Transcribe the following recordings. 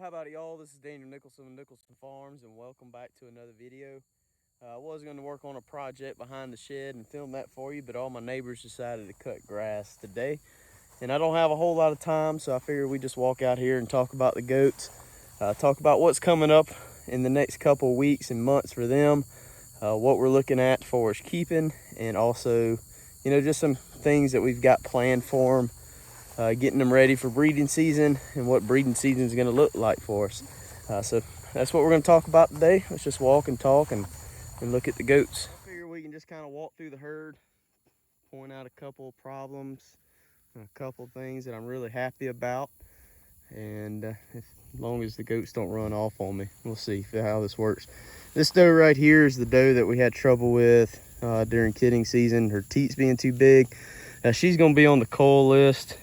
Well, how about it, y'all? This is Daniel Nicholson of Nicholson Farms, and welcome back to another video. I was going to work on a project behind the shed and film that for you, but all my neighbors decided to cut grass today. And I don't have a whole lot of time, so I figured we just walk out here and talk about the goats, talk about what's coming up in the next couple of weeks and months for them, what we're looking at for keeping, and also, just some things that we've got planned for them. Getting them ready for breeding season and what breeding season is going to look like for us. So that's what we're going to talk about today. Let's just walk and talk and look at the goats. I figure we can just kind of walk through the herd, point out a couple of problems, a couple of things that I'm really happy about. And as long as the goats don't run off on me, we'll see how this works. This doe right here is the doe that we had trouble with during kidding season. Her teats being too big. She's going to be on the cull list.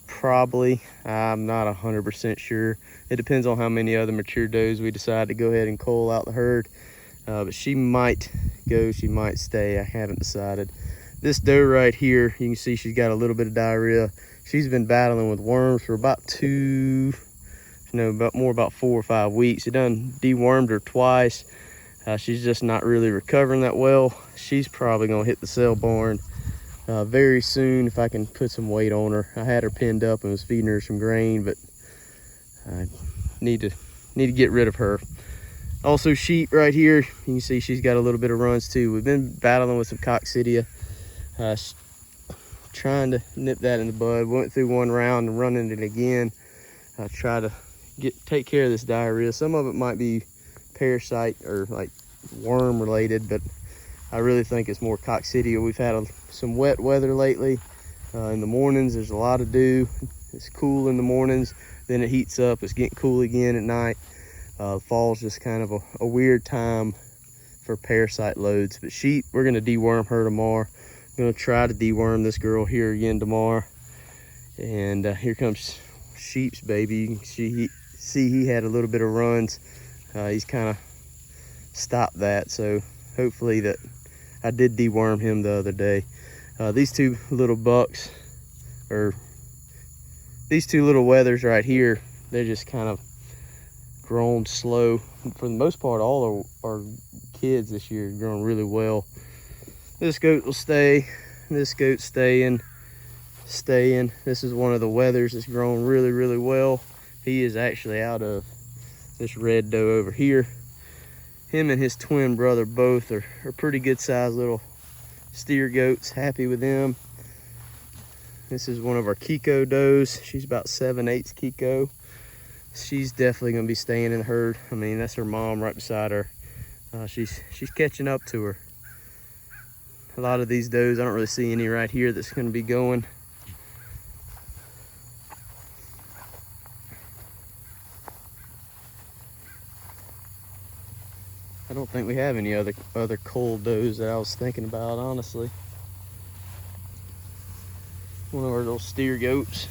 Probably. I'm not 100% sure. It depends on how many other mature does we decide to go ahead and cull out the herd. But she might go, she might stay. I haven't decided. This doe right here, you can see she's got a little bit of diarrhea. She's been battling with worms for about about 4 or 5 weeks. It done dewormed her twice. She's just not really recovering that well. She's probably gonna hit the sale barn very soon if I can put some weight on her. I had her pinned up and was feeding her some grain, but I need to get rid of her. Also, sheep right here, you can see she's got a little bit of runs too. We've been battling with some coccidia, trying to nip that in the bud. Went through one round and running it again. Try to take care of this diarrhea. Some of it might be parasite or like worm related, but I really think it's more coccidia. We've had some wet weather lately. In the mornings, there's a lot of dew. It's cool in the mornings, then it heats up. It's getting cool again at night. Fall's just kind of a weird time for parasite loads. But sheep, we're gonna deworm her tomorrow. I'm gonna try to deworm this girl here again tomorrow. And here comes Sheep's baby. You can see he had a little bit of runs. He's kind of stopped that, so hopefully that I did deworm him the other day. These two little bucks, or these two little wethers right here, they're just kind of grown slow. For the most part, all our kids this year are growing really well. This goat will stay. This goat's staying. This is one of the wethers that's grown really, really well. He is actually out of this red doe over here. Him and his twin brother both are pretty good sized little steer goats. Happy with them. This is one of our Kiko does. She's about 7/8 Kiko. She's definitely gonna be staying in the herd. I mean, that's her mom right beside her. She's catching up to her. A lot of these does, I don't really see any right here that's gonna be going. I don't think we have any other cull does that I was thinking about, honestly. One of our little steer goats.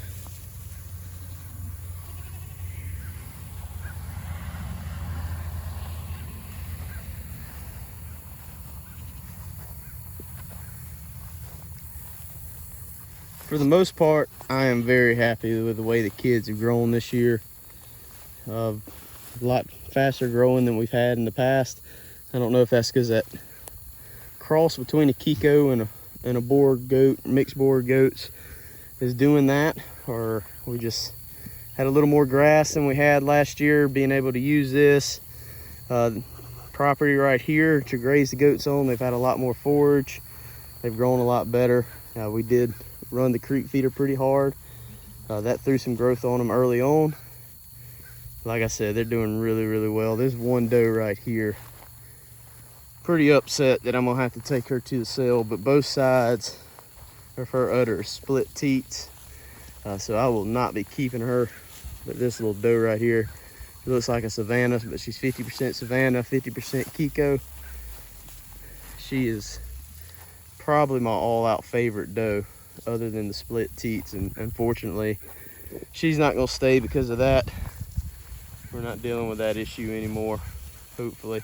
For the most part, I am very happy with the way the kids have grown this year. A lot faster growing than we've had in the past. I don't know if that's because that cross between a Kiko and a boar goat, mixed boar goats, is doing that, or we just had a little more grass than we had last year, being able to use this property right here to graze the goats on. They've had a lot more forage. They've grown a lot better. We did run the creek feeder pretty hard. That threw some growth on them early on. Like I said, they're doing really, really well. There's one doe right here. Pretty upset that I'm gonna have to take her to the sale, but both sides of her udder are split teats. So I will not be keeping her. But this little doe right here, she looks like a Savannah, but she's 50% Savannah, 50% Kiko. She is probably my all-out favorite doe, other than the split teats, and unfortunately she's not going to stay because of that. We're not dealing with that issue anymore, hopefully.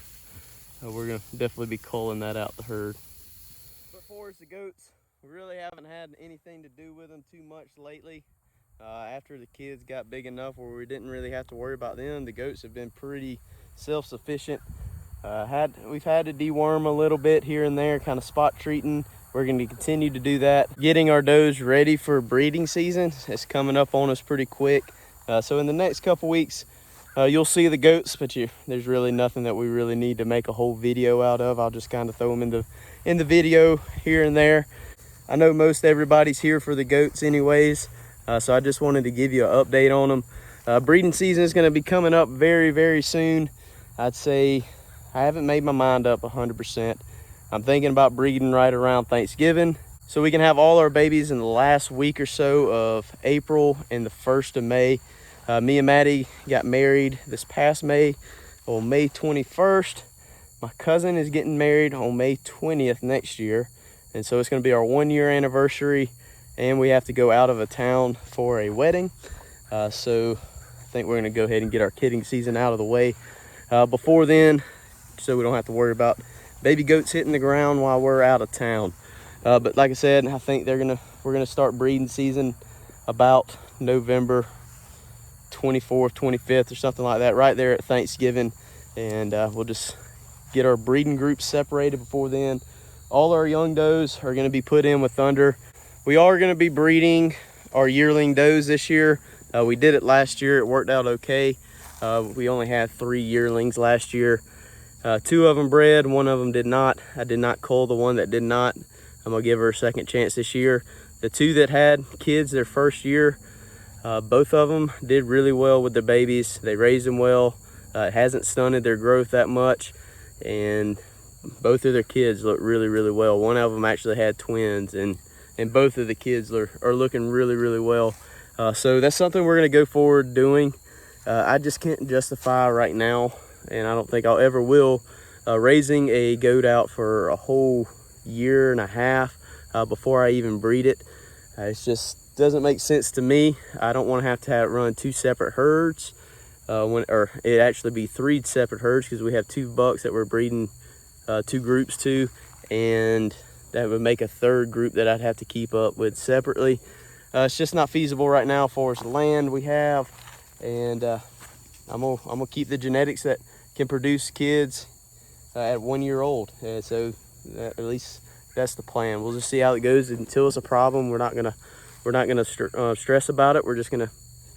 We're going to definitely be culling that out the herd. But for the goats, we really haven't had anything to do with them too much lately. After the kids got big enough where we didn't really have to worry about them, the goats have been pretty self-sufficient. We've had to deworm a little bit here and there, kind of spot treating. We're going to continue to do that. Getting our does ready for breeding season. It's coming up on us pretty quick. So in the next couple weeks, you'll see the goats, but there's really nothing that we really need to make a whole video out of. I'll just kind of throw them in the video here and there. I know most everybody's here for the goats anyways, so I just wanted to give you an update on them. Breeding season is going to be coming up very, very soon. I'd say I haven't made my mind up 100%. I'm thinking about breeding right around Thanksgiving, so we can have all our babies in the last week or so of April and the 1st of May. Me and Maddie got married this past May, on May 21st. My cousin is getting married on May 20th next year. And so it's going to be our 1-year anniversary, and we have to go out of a town for a wedding. So I think we're going to go ahead and get our kidding season out of the way before then, so we don't have to worry about baby goats hitting the ground while we're out of town. But like I said, I think we're going to start breeding season about November 24th, 25th or something like that, right there at Thanksgiving. And we'll just get our breeding groups separated before then. All our young does are going to be put in with Thunder. We are going to be breeding our yearling does this year. We did it last year. It worked out okay. We only had 3 yearlings last year. 2 of them bred, 1 of them did not. I did not cull the one that did not. I'm going to give her a second chance this year. The 2 that had kids their first year, both of them did really well with their babies. They raised them well. It hasn't stunted their growth that much. And both of their kids look really, really well. One of them actually had twins, and both of the kids are looking really, really well. So that's something we're going to go forward doing. I just can't justify right now, and I don't think I'll ever will, raising a goat out for a whole year and a half before I even breed it. It just doesn't make sense to me. I don't want to have it run 2 separate herds, or it actually be 3 separate herds, because we have 2 bucks that we're breeding 2 groups to, and that would make a 3rd group that I'd have to keep up with separately. It's just not feasible right now for us, the land we have, and I'm gonna keep the genetics that can produce kids at 1 year old, and so at least that's the plan. We'll just see how it goes. Until it's a problem, we're not gonna stress about it. We're just gonna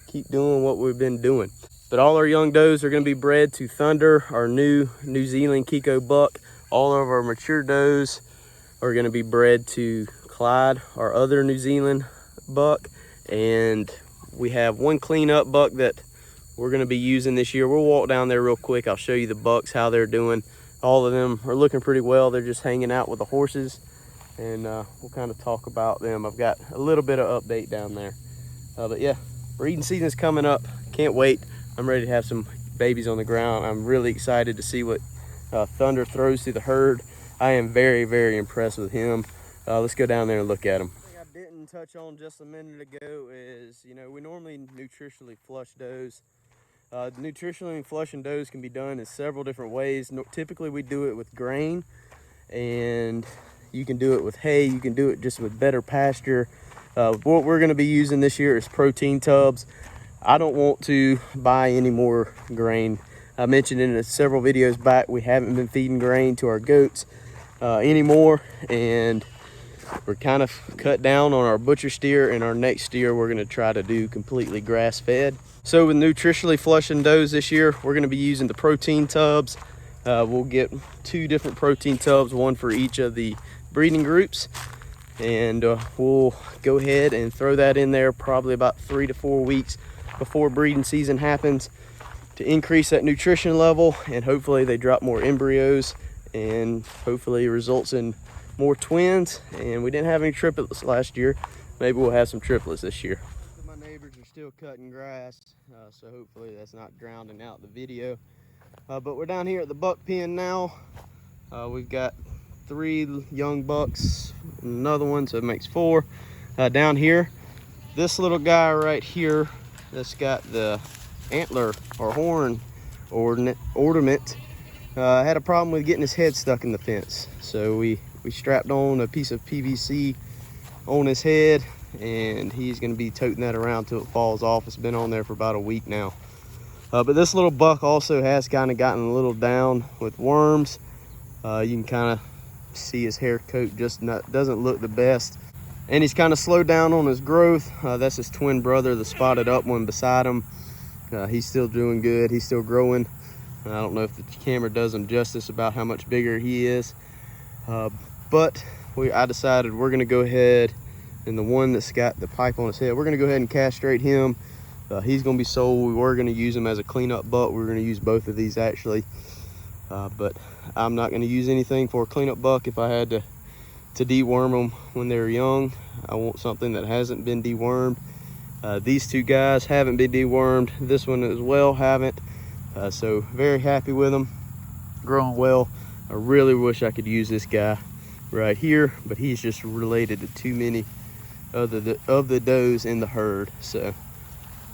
keep doing what we've been doing. But all our young does are gonna be bred to Thunder, our new Zealand Kikos buck. All of our mature does are going to be bred to Clyde, our other New Zealand buck. And we have 1 clean-up buck that we're going to be using this year. We'll walk down there real quick. I'll show you the bucks, how they're doing. All of them are looking pretty well. They're just hanging out with the horses. And we'll kind of talk about them. I've got a little bit of update down there. But yeah, breeding season's coming up. Can't wait. I'm ready to have some babies on the ground. I'm really excited to see what Thunder throws to the herd. I am very, very impressed with him. Let's go down there and look at him. Something I didn't touch on just a minute ago is, we normally nutritionally flush does. Nutritionally flushing does can be done in several different ways. Typically we do it with grain, and you can do it with hay. You can do it just with better pasture. What we're going to be using this year is protein tubs. I don't want to buy any more grain. I mentioned in several videos back, we haven't been feeding grain to our goats anymore, and we're kind of cut down on our butcher steer, and our next steer we're going to try to do completely grass fed. So with nutritionally flushing does this year, we're going to be using the protein tubs. We'll get 2 different protein tubs, 1 for each of the breeding groups, and we'll go ahead and throw that in there probably about 3 to 4 weeks before breeding season happens, to increase that nutrition level, and hopefully they drop more embryos, and hopefully it results in more twins. And we didn't have any triplets last year. Maybe we'll have some triplets this year. My neighbors are still cutting grass, so hopefully that's not drowning out the video. But we're down here at the buck pen now. We've got 3 young bucks, another one, so it makes 4 down here. This little guy right here that's got the antler or horn ornament had a problem with getting his head stuck in the fence, so we strapped on a piece of PVC on his head, and he's going to be toting that around till it falls off. It's been on there for about a week now. But this little buck also has kind of gotten a little down with worms. You can kind of see his hair coat just doesn't look the best. And he's kind of slowed down on his growth. That's his twin brother, the spotted up one beside him. He's still doing good. He's still growing. I don't know if the camera does him justice about how much bigger he is. But I decided we're gonna go ahead, and the one that's got the pipe on his head, we're gonna go ahead and castrate him. He's gonna be sold. We were gonna use him as a cleanup buck. We're gonna use both of these actually. But I'm not gonna use anything for a cleanup buck. If I had to deworm them when they were young, I want something that hasn't been dewormed. These two guys haven't been dewormed. This one as well haven't. So very happy with them, growing well. I really wish I could use this guy right here, but he's just related to too many of the does in the herd. So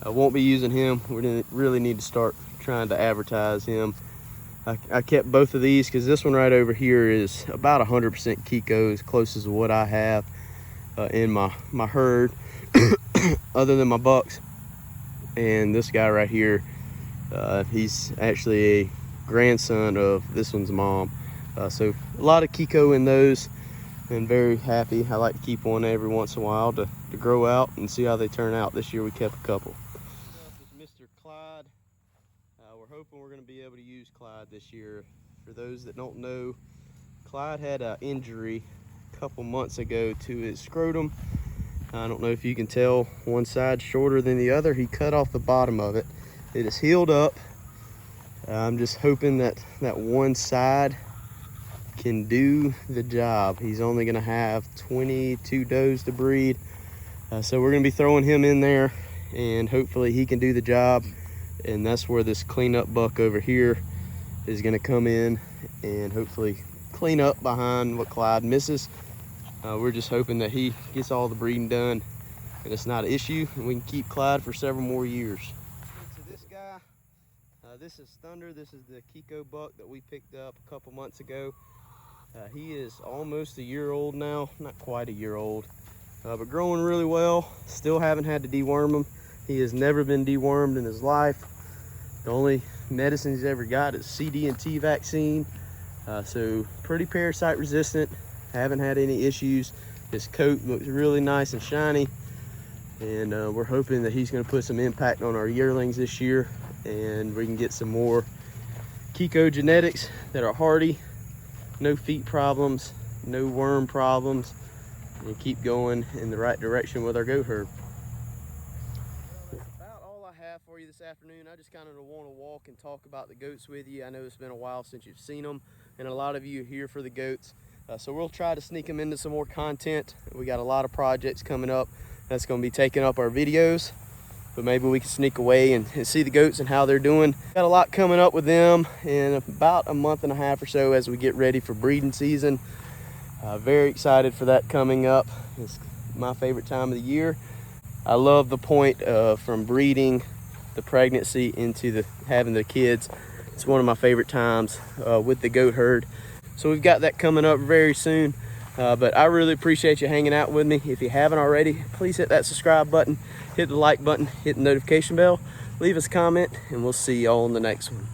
I won't be using him. We really need to start trying to advertise him. I kept both of these because this one right over here is about 100% Kikos, closest to what I have in my herd, other than my bucks. And this guy right here, he's actually a grandson of this one's mom. So a lot of Kiko in those, and very happy. I like to keep one every once in a while to grow out and see how they turn out. This year we kept a couple. This is Mr. Clyde. We're hoping we're going to be able to use Clyde this year. For those that don't know, Clyde had an injury a couple months ago to his scrotum. I don't know if you can tell, one side shorter than the other. He cut off the bottom of it. It is healed up. I'm just hoping that one side can do the job. He's only going to have 22 does to breed. So we're going to be throwing him in there, and hopefully he can do the job. And that's where this cleanup buck over here is going to come in and hopefully clean up behind what Clyde misses. We're just hoping that he gets all the breeding done and it's not an issue, and we can keep Clyde for several more years. So this guy, this is Thunder. This is the Kiko buck that we picked up a couple months ago. He is almost a year old now, not quite a year old, but growing really well. Still haven't had to deworm him. He has never been dewormed in his life. The only medicine he's ever got is CD&T vaccine. So pretty parasite resistant. Haven't had any issues. His coat looks really nice and shiny. And we're hoping that he's gonna put some impact on our yearlings this year, and we can get some more Kiko genetics that are hardy, no feet problems, no worm problems, and keep going in the right direction with our goat herd. About all I have for you this afternoon. I just kind of want to walk and talk about the goats with you. I know it's been a while since you've seen them, and a lot of you are here for the goats. So we'll try to sneak them into some more content. We got a lot of projects coming up that's going to be taking up our videos, but maybe we can sneak away and see the goats and how they're doing. Got a lot coming up with them in about a month and a half or so as we get ready for breeding season. Very excited for that coming up. It's my favorite time of the year. I love the point from breeding, the pregnancy, into having the kids. It's one of my favorite times with the goat herd. So we've got that coming up very soon. But I really appreciate you hanging out with me. If you haven't already, please hit that subscribe button, hit the like button, hit the notification bell, leave us a comment, and we'll see y'all in the next one.